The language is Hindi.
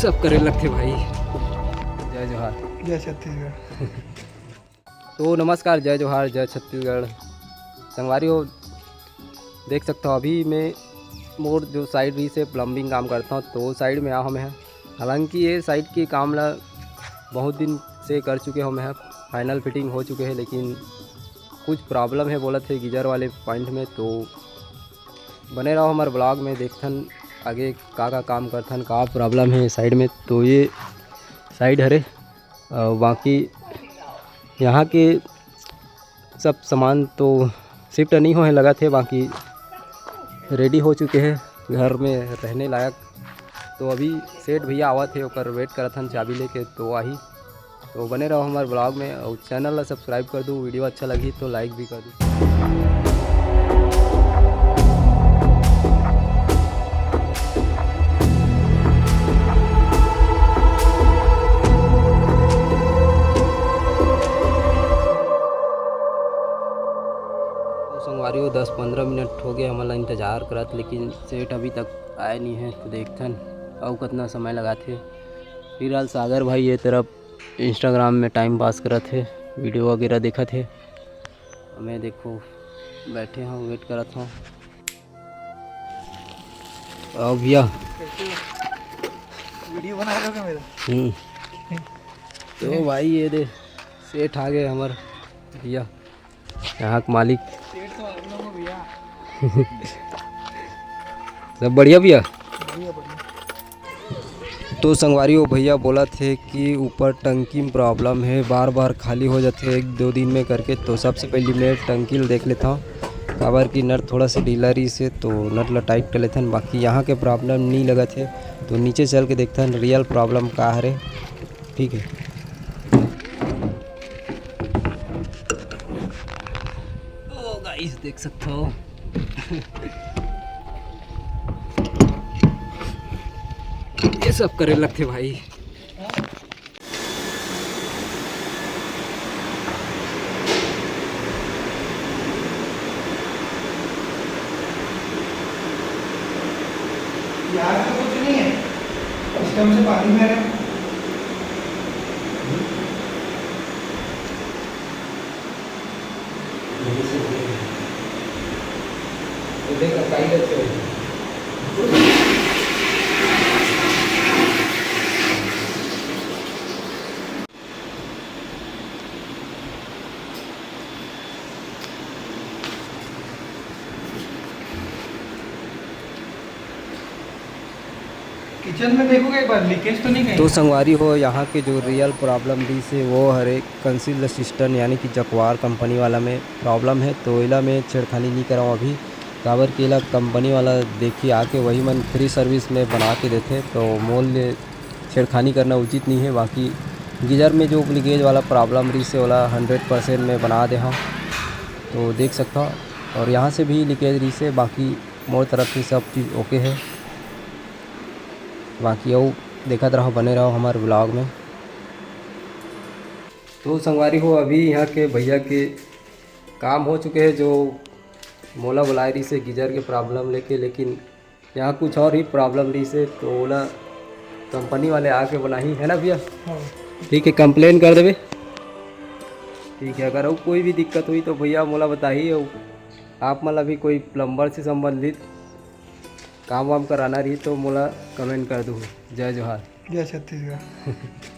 सब करे लगते भाई। जय जोहार, जय छत्तीसगढ़। तो नमस्कार, जय जोहार, जय छत्तीसगढ़। संगवारी हो, देख सकते हो अभी मैं मोर जो साइड भी से प्लम्बिंग काम करता हूँ तो साइड में हम है। हालांकि ये साइड की काम ला बहुत दिन से कर चुके हम हैं, फाइनल फिटिंग हो चुके हैं, लेकिन कुछ प्रॉब्लम है बोला थे गीजर वाले पॉइंट में। तो बने रहो हमारे ब्लॉग में, देखथन आगे का काम करथन, का प्रॉब्लम है साइड में। तो ये साइड हरे बाकी यहाँ के सब सामान तो शिफ्ट नहीं होने लगा थे, बाकी रेडी हो चुके हैं घर में रहने लायक। तो अभी सेठ भैया आवा थे और वेट करथन चाबी लेके, तो आही। तो बने रहो हमारे ब्लॉग में और चैनल ला सब्सक्राइब कर दो, वीडियो अच्छा लगी तो लाइक भी कर दो। संगवारी हो 10-15 मिनट हो गए हमारा इंतज़ार करत, लेकिन सेठ अभी तक आए नहीं है। तो देखथन और कितना समय लगा थे। फिलहाल सागर भाई ये तरफ इंस्टाग्राम में टाइम पास करत थे, वीडियो वगैरह देखा थे। मैं देखो बैठे हूँ, वेट करत हूँ। और भैया वीडियो बना रहे हो मेरा? तो भाई ये दे सेठ आ गए हमारे भैया, यहाँ के मालिक। सेठ तो आप लोगों को भैया। सब बढ़िया भैया। बढ़िया बढ़िया। तो संगवारी हो भैया बोला थे कि ऊपर टंकी में प्रॉब्लम है, बार बार खाली हो जाते हैं 1-2 दिन में करके। तो सबसे पहले मैं टंकी देख लेता हूँ, काबर की नट थोड़ा सा ढीला रही से तो नट ला टाइट कर लेते हैं। बाकी यहाँ के प्रॉब्लम नहीं लगा थे, तो नीचे चल के देखते हैं रियल प्रॉब्लम का है। ठीक है, ओ गाइस देख सकते हो। ये सब करे लगते भाई। यार तो कुछ नहीं है, सिस्टम से पानी में रहे। किचन में देखोगे एक बार, लीकेज तो नहीं कहीं? तो संगवारी हो यहाँ के जो रियल प्रॉब्लम दी से वो हर एक कंसील सिस्टम यानी कि जकवार कंपनी वाला में प्रॉब्लम है। तो इला में छेड़खानी नहीं कराऊँ अभी, काबर के इला कंपनी वाला देखिए आके वही मन फ्री सर्विस में बना के देते, तो मोल छेड़खानी करना उचित नहीं है। बाकी गीजर में जो लीकेज वाला प्रॉब्लम रही से वाला 100% में बना दे हम, तो देख सकता हूँ। और यहाँ से भी लीकेज रही से, बाकी मोर तरफ से सब चीज़ ओके है। बाकी वो देखते रहो, बने रहो हमारे ब्लॉग में। तो संगवारी हो अभी यहाँ के भैया के काम हो चुके हैं, जो मोला बुलाए रही से गीजर के प्रॉब्लम लेके, लेकिन यहाँ कुछ और ही प्रॉब्लम रही से तो ओला कंपनी वाले आके बनाई है ना भैया। हाँ। ठीक है, कंप्लेन कर देवे। ठीक है, अगर वो कोई भी दिक्कत हुई तो भैया मोला बताइए। आप मतलब भी कोई प्लम्बर से संबंधित काम वाम कराना रही तो मोला कमेंट कर दो। जय जोहार, जय छत्तीसगढ़।